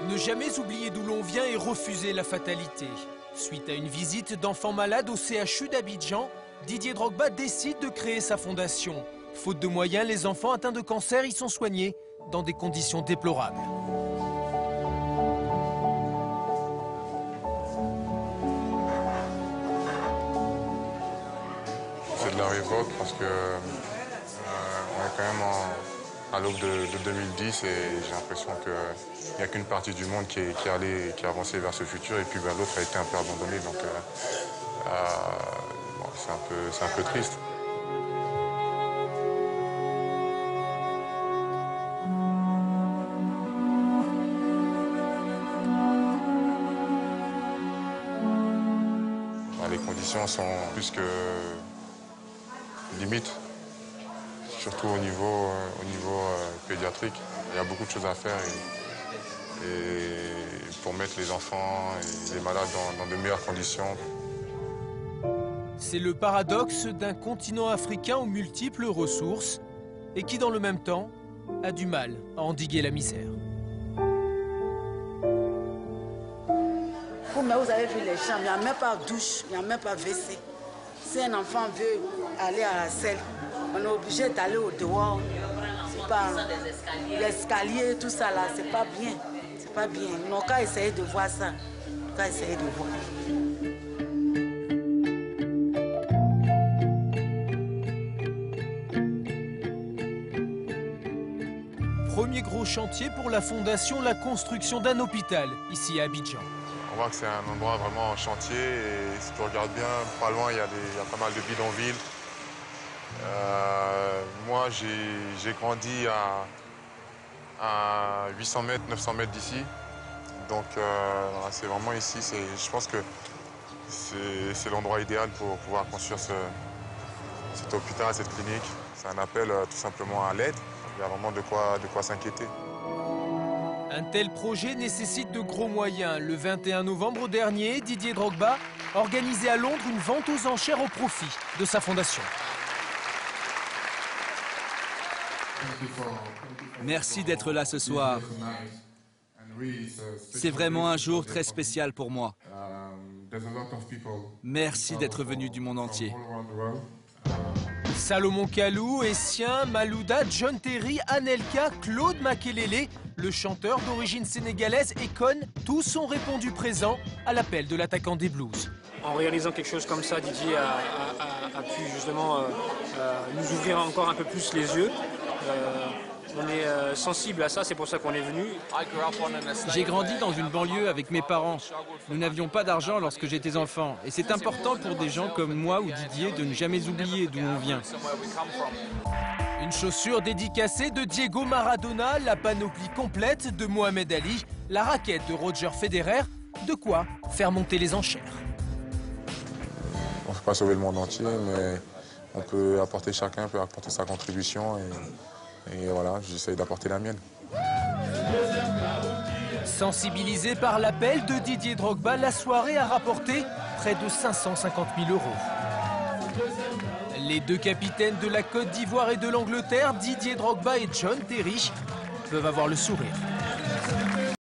Ne jamais oublier d'où l'on vient et refuser la fatalité. Suite à une visite d'enfants malades au CHU d'Abidjan, Didier Drogba décide de créer sa fondation. Faute de moyens, les enfants atteints de cancer y sont soignés dans des conditions déplorables. C'est de la révolte parce que on est quand même à l'aube de 2010 et j'ai l'impression qu'il n'y a qu'une partie du monde qui a avancé vers ce futur et puis l'autre a été un peu abandonné. Donc bon, c'est un peu triste. Les conditions sont plus que limites, surtout au niveau pédiatrique. Il y a beaucoup de choses à faire et pour mettre les enfants et les malades dans de meilleures conditions. C'est le paradoxe d'un continent africain aux multiples ressources et qui, dans le même temps, a du mal à endiguer la misère. Mais vous avez vu les chambres, il n'y a même pas de douche, il n'y a même pas de WC. Si un enfant veut aller à la selle, on est obligé d'aller au dehors. C'est pas l'escalier, tout ça là, c'est pas bien. C'est pas bien. On n'a qu'à essayer de voir ça. On n'a qu'à essayer de voir. Premier gros chantier pour la fondation, la construction d'un hôpital, ici à Abidjan. On voit que c'est un endroit vraiment en chantier et si tu regardes bien, pas loin, il y a pas mal de bidonvilles. Moi, j'ai grandi à 800 mètres, 900 mètres d'ici. Donc, c'est vraiment ici. Je pense que c'est l'endroit idéal pour pouvoir construire cet hôpital, cette clinique. C'est un appel tout simplement à l'aide. Il y a vraiment de quoi s'inquiéter. Un tel projet nécessite de gros moyens. Le 21 novembre dernier, Didier Drogba organisait à Londres une vente aux enchères au profit de sa fondation. Merci d'être là ce soir. C'est vraiment un jour très spécial pour moi. Merci d'être venu du monde entier. Salomon Kalou, Essien, Malouda, John Terry, Anelka, Claude Makelele, le chanteur d'origine sénégalaise et Kon, tous ont répondu présents à l'appel de l'attaquant des Blues. En réalisant quelque chose comme ça, Didier a pu justement nous ouvrir encore un peu plus les yeux. On est sensible à ça, c'est pour ça qu'on est venu. J'ai grandi dans une banlieue avec mes parents. Nous n'avions pas d'argent lorsque j'étais enfant. Et c'est important pour des gens comme moi ou Didier de ne jamais oublier d'où on vient. Une chaussure dédicacée de Diego Maradona, la panoplie complète de Mohamed Ali, la raquette de Roger Federer, de quoi faire monter les enchères. On ne peut pas sauver le monde entier, mais chacun peut apporter sa contribution et voilà, j'essaye d'apporter la mienne. Sensibilisé par l'appel de Didier Drogba, la soirée a rapporté près de 550 000 €. Les deux capitaines de la Côte d'Ivoire et de l'Angleterre, Didier Drogba et John Terry, peuvent avoir le sourire.